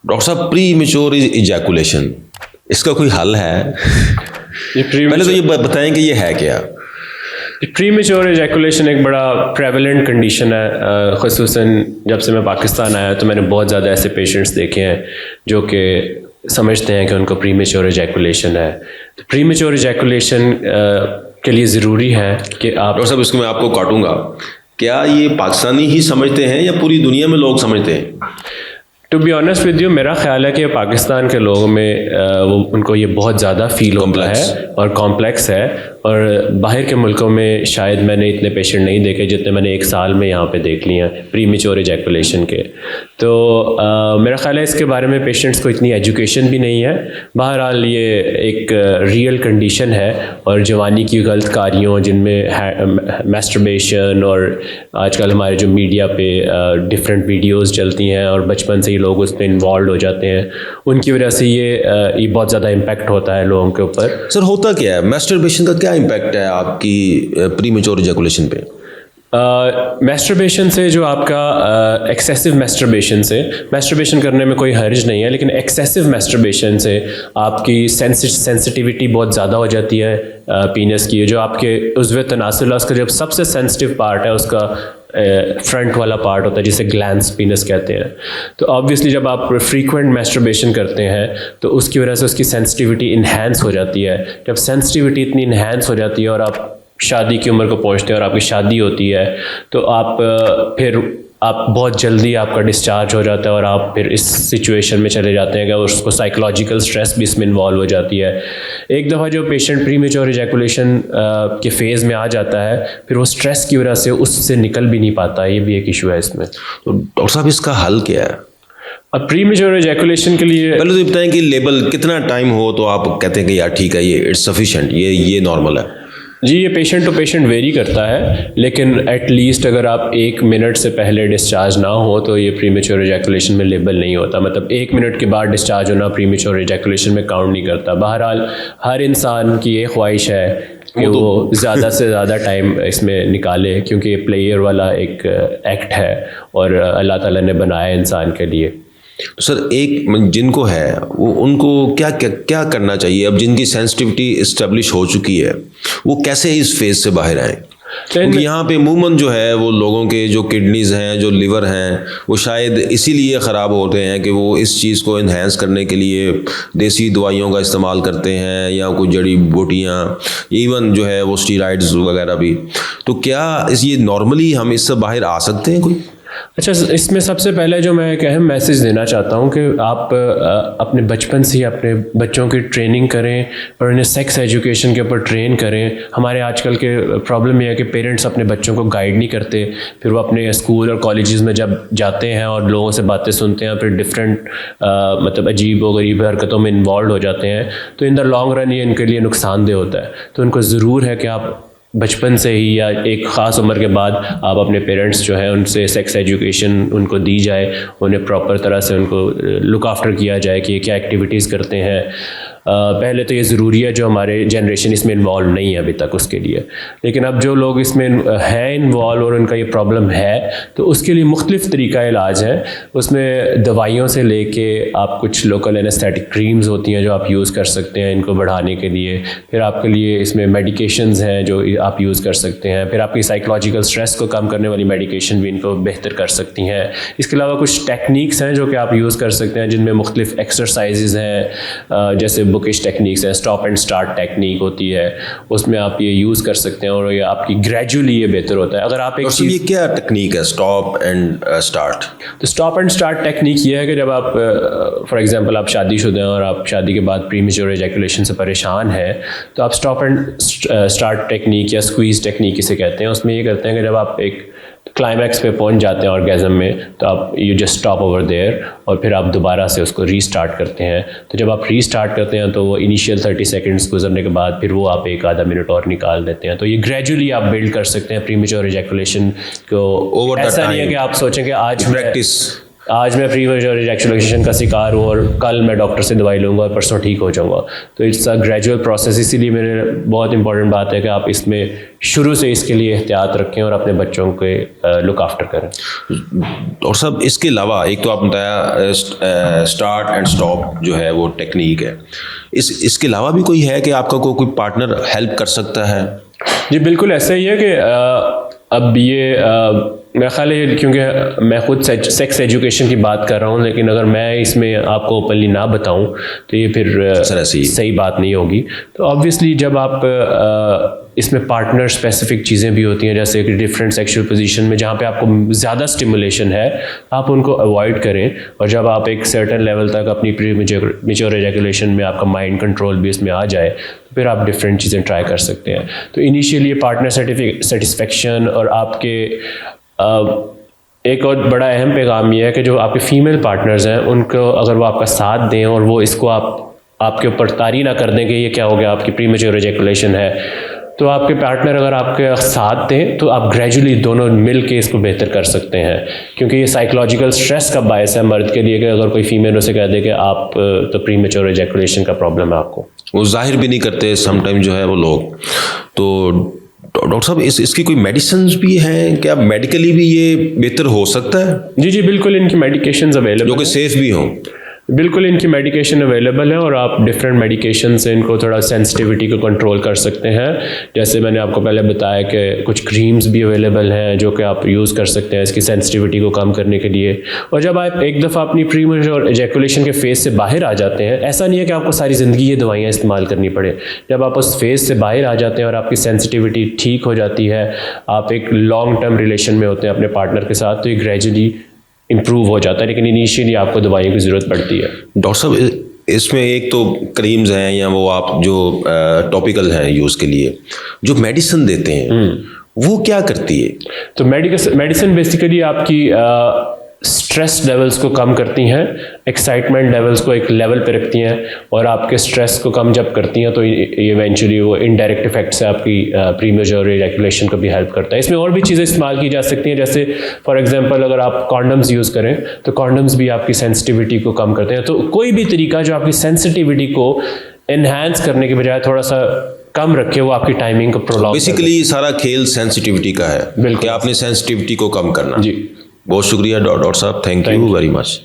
Doctor साहब, pre mature ejaculation, इसका कोई हल है? पहले तो ये बताएं कि ये है क्या। प्री मेच्योर इजैकुलेशन एक बड़ा प्रेवलेंट कंडीशन है। ख़ुसूसन जब से मैं पाकिस्तान आया तो मैंने बहुत ज़्यादा ऐसे पेशेंट्स देखे हैं जो कि समझते हैं कि उनको प्री मेच्योर इजैकुलेशन है। तो प्री मेच्योर इजैकुलेशन के लिए ज़रूरी है कि आप डॉक्टर साहब, इसको मैं आपको काटूंगा, क्या ये पाकिस्तानी ही समझते हैं या पूरी दुनिया में लोग समझते हैं? To be honest with you, मेरा ख्याल है कि पाकिस्तान के लोगों में उनको ये बहुत ज़्यादा फील होता है और कॉम्प्लेक्स है, और बाहर के मुल्कों में शायद मैंने इतने पेशेंट नहीं देखे जितने मैंने एक साल में यहाँ पे देख लिए हैं प्री मेच्योर इजैकुलेशन के। तो मेरा ख्याल है इसके बारे में पेशेंट्स को इतनी एजुकेशन भी नहीं है। बहरहाल ये एक रियल कंडीशन है, और जवानी की गलत कारियों जिनमें मैस्टरबेशन और आजकल हमारे जो मीडिया पे डिफरेंट वीडियोज़ चलती हैं और बचपन से ही लोग उसमें इन्वॉल्व हो जाते हैं, उनकी वजह से ये बहुत ज़्यादा इम्पैक्ट होता है लोगों के ऊपर। सर, होता क्या है? मैस्टरबेशन का क्या इम्पैक्ट है आपकी प्री मेच्योर इजैकुलेशन पे? मैस्टरबेशन से जो आपका एक्सेसिव मैस्टरबेशन करने में कोई हर्ज नहीं है, लेकिन एक्सेसिव मैस्टरबेशन से आपकी सेंसिटिविटी बहुत ज़्यादा हो जाती है पीनस की। जो आपके उज़्व तनासुल है उसका जब सबसे सेंसिटिव पार्ट है उसका फ्रंट वाला पार्ट होता है जिसे ग्लैंड्स पीनस कहते हैं। तो ऑब्वियसली जब आप फ्रीक्वेंट मैस्टरबेशन करते हैं तो उसकी वजह से उसकी सेंसिटिविटी इन्हेंस हो जाती है। जब सेंसिटिविटी इतनी इन्हेंस हो जाती है और आप शादी की उम्र को पहुंचते हैं और आपकी शादी होती है, तो आप बहुत जल्दी आपका डिस्चार्ज हो जाता है और आप फिर इस सिचुएशन में चले जाते हैं कि उसको साइकोलॉजिकल स्ट्रेस भी इसमें इन्वॉल्व हो जाती है। एक दफ़ा जो पेशेंट प्री मेच्योर इजैकुलेशन के फेज़ में आ जाता है, फिर वो स्ट्रेस की वजह से उससे निकल भी नहीं पाता। ये भी एक इशू है इसमें। तो डॉक्टर साहब, इसका हल क्या है? अब प्री मेच्योर इजैकुलेशन के लिए पहले तो ये बताएं कि लेवल कितना टाइम हो तो आप कहते हैं कि यार ठीक है, ये इट्स सफिशेंट, ये नॉर्मल है? जी, ये पेशेंट टू पेशेंट वेरी करता है, लेकिन एटलीस्ट अगर आप 1 मिनट से पहले डिस्चार्ज ना हो तो ये प्री मेच्योर इजैकुलेशन में लेबल नहीं होता। मतलब 1 मिनट के बाद डिस्चार्ज होना प्री मेच्योर इजैकुलेशन में काउंट नहीं करता। बहरहाल हर इंसान की ये ख्वाहिश है कि वो ज़्यादा से ज़्यादा टाइम इसमें निकाले, क्योंकि ये प्लेयर वाला एक एक्ट है और अल्लाह ताला ने बनाया इंसान के लिए। तो सर, एक जिनको है वो उनको क्या क्या क्या करना चाहिए? अब जिनकी सेंसिटिविटी इस्टेब्लिश हो चुकी है वो कैसे इस फेज से बाहर आए? क्योंकि यहाँ पे अमूमन जो है वो लोगों के जो किडनीज हैं, जो लिवर हैं, वो शायद इसीलिए ख़राब होते हैं कि वो इस चीज़ को इन्हेंस करने के लिए देसी दवाइयों का इस्तेमाल करते हैं या कोई जड़ी बूटियाँ, इवन जो है वो स्टीरॉइड्स वगैरह भी। तो क्या ये नॉर्मली हम इससे बाहर आ सकते हैं कोई? अच्छा, इसमें सबसे पहले जो मैं एक अहम मैसेज देना चाहता हूँ कि आप अपने बचपन से ही अपने बच्चों की ट्रेनिंग करें और उन्हें सेक्स एजुकेशन के ऊपर ट्रेन करें। हमारे आजकल के प्रॉब्लम ये है कि पेरेंट्स अपने बच्चों को गाइड नहीं करते, फिर वो अपने स्कूल और कॉलेजेस में जब जाते हैं और लोगों से बातें सुनते हैं, फिर डिफरेंट मतलब अजीब व गरीब हरकतों में इन्वॉल्व हो जाते हैं, तो इन द लॉन्ग रन ये इनके लिए नुकसानदेह होता है। तो उनको ज़रूर है कि आप बचपन से ही या एक ख़ास उम्र के बाद आप अपने पेरेंट्स जो है उनसे सेक्स एजुकेशन उनको दी जाए, उन्हें प्रॉपर तरह से उनको लुक आफ्टर किया जाए कि ये क्या एक्टिविटीज़ करते हैं। पहले तो ये ज़रूरी है, जो हमारे जनरेशन इसमें इन्वॉल्व नहीं है अभी तक उसके लिए, लेकिन अब जो लोग इसमें हैं इन्वॉल्व और उनका ये प्रॉब्लम है, तो उसके लिए मुख्तलिफ़ तरीका इलाज है। उसमें दवाइयों से लेके आप कुछ लोकल एनेस्थेटिक क्रीम्स होती हैं जो आप यूज़ कर सकते हैं इनको बढ़ाने के लिए। फिर आपके लिए इसमें मेडिकेशंस हैं जो आप यूज़ कर सकते हैं। फिर आपकी साइकोलॉजिकल स्ट्रेस को कम करने वाली मेडिकेशन भी इनको बेहतर कर सकती हैं। इसके अलावा कुछ टेक्निक्स हैं जो कि आप यूज़ कर सकते हैं, जिनमें मुख्तलिफ़ एक्सरसाइजेज़ हैं, जैसे बुकिश टेक्निक्स है, स्टॉप एंड स्टार्ट टेक्निक होती है, उसमें आप ये यूज़ कर सकते हैं और ये आपकी ग्रेजुअली ये बेहतर होता है। अगर आप एक ये क्या टेक्निक है स्टॉप एंड स्टार्ट? तो स्टॉप एंड स्टार्ट टेक्निक ये है कि जब आप फॉर एग्जांपल आप शादीशुदा हैं और आप शादी के बाद प्री मेच्योर इजैकुलेशन से परेशान हैं, तो आप स्टॉप एंड स्टार्ट टेक्निक या स्क्वीज़ टेक्निक इसे कहते हैं। उसमें ये करते हैं कि जब आप एक क्लाइमैक्स पे पहुंच जाते हैं ऑर्गेज़म में, तो आप you just stop over there और फिर आप दोबारा से उसको रीस्टार्ट करते हैं। तो जब आप रीस्टार्ट करते हैं तो वो इनिशियल 30 सेकंड्स गुजरने के बाद फिर वो आप एक आधा मिनट और निकाल देते हैं। तो ये ग्रेजुअली आप बिल्ड कर सकते हैं प्री मेच्योर इजैकुलेशन को। ऐसा नहीं है कि आप सोचें कि आज प्रैक्टिस आज मैं प्रीमेच्योर इजैकुलेशन का शिकार हूँ और कल मैं डॉक्टर से दवाई लूँगा और परसों ठीक हो जाऊँगा। तो इट्स अ ग्रेजुअल प्रोसेस, इसीलिए मेरे बहुत इंपॉर्टेंट बात है कि आप इसमें शुरू से इसके लिए एहतियात रखें और अपने बच्चों के लुक आफ्टर करें। और सब इसके अलावा एक तो आप बताया स्टार्ट एंड स्टॉप जो है वो टेक्निक है, इसके अलावा भी कोई है कि आपका कोई पार्टनर हेल्प कर सकता है? जी बिल्कुल ऐसा ही है कि अब ये मेरा ख्याल है, क्योंकि मैं खुद सेक्स एजुकेशन की बात कर रहा हूँ, लेकिन अगर मैं इसमें आपको ओपनली ना बताऊँ तो ये फिर सही बात नहीं होगी। तो ऑब्वियसली जब आप इसमें पार्टनर स्पेसिफिक चीज़ें भी होती हैं, जैसे कि डिफरेंट सेक्सुअल पोजीशन में जहाँ पे आपको ज़्यादा स्टिमुलेशन है आप उनको अवॉइड करें, और जब आप एक सर्टेन लेवल तक अपनी प्रीमेच्योर एजैकुलेशन में आपका माइंड कंट्रोल भी इसमें आ जाए तो फिर आप डिफरेंट चीज़ें ट्राई कर सकते हैं। तो इनिशियली पार्टनर सेटिस्फेक्शन और आपके एक और बड़ा अहम पैगाम ये है कि जो आपके फीमेल पार्टनर्स हैं उनको अगर वो आपका साथ दें और वो इसको आपके ऊपर तारी ना कर दें कि ये क्या हो गया, आपकी प्रीमेच्योर एजैकुलेशन है, तो आपके पार्टनर अगर आपके साथ दें तो आप ग्रेजुअली दोनों मिल के इसको बेहतर कर सकते हैं। क्योंकि ये साइकोलॉजिकल स्ट्रेस का बायस है मर्द के लिए कि अगर कोई फीमेल उसे कह दे कि आप तो प्रीमेच्योर एजैकुलेशन का प्रॉब्लम है आपको, वो जाहिर भी नहीं करते समटाइम जो है वो लोग। तो डॉक्टर साहब इसकी कोई मेडिसिन भी हैं क्या? मेडिकली भी ये बेहतर हो सकता है? जी बिल्कुल, इनकी मेडिकेशंस अवेलेबल जो कि सेफ भी हों। बिल्कुल इनकी मेडिकेशन अवेलेबल है और आप डिफरेंट मेडिकेशन से इनको थोड़ा सेंसिटिविटी को कंट्रोल कर सकते हैं। जैसे मैंने आपको पहले बताया कि कुछ क्रीम्स भी अवेलेबल हैं जो कि आप यूज़ कर सकते हैं इसकी सेंसिटिविटी को कम करने के लिए। और जब आप एक दफ़ा अपनी प्रीमेच्योर एजैकुलेशन के फेज़ से बाहर आ जाते हैं, ऐसा नहीं है कि आपको सारी ज़िंदगी ये दवाइयाँ इस्तेमाल करनी पड़े। जब आप उस फेज़ से बाहर आ जाते हैं और आपकी सेंसिटिविटी ठीक हो जाती है, आप एक लॉन्ग टर्म रिलेशन में होते हैं अपने पार्टनर के साथ, तो ये ग्रेजुअली इम्प्रूव हो जाता है, लेकिन इनिशियली आपको दवाइयों की ज़रूरत पड़ती है। डॉक्टर साहब इसमें एक तो क्रीम्स हैं या वो आप जो टॉपिकल हैं यूज़ के लिए, जो मेडिसिन देते हैं वो क्या करती है? तो मेडिसिन बेसिकली आपकी स्ट्रेस लेवल्स को कम करती हैं, एक्साइटमेंट लेवल्स को एक लेवल पे रखती हैं और आपके स्ट्रेस को कम जब करती हैं तो ये इवेंचुअली वो इनडायरेक्ट इफेक्ट से आपकी प्रीमेच्योर एजैकुलेशन को भी हेल्प करता है। इसमें और भी चीज़ें इस्तेमाल की जा सकती हैं, जैसे फॉर एग्जांपल अगर आप कॉन्डम्स यूज़ करें तो कॉन्डम्स भी आपकी सेंसिटिविटी को कम करते हैं। तो कोई भी तरीका जो आपकी सेंसिटिविटी को एनहांस करने के बजाय थोड़ा सा कम रखे, वो आपकी टाइमिंग को प्रोलॉन्ग। बेसिकली सारा खेल सेंसिटिविटी का है। बिल्कुल, आपने सेंसिटिविटी को कम करना। जी बहुत शुक्रिया डॉक्टर साहब, थैंक यू वेरी मच।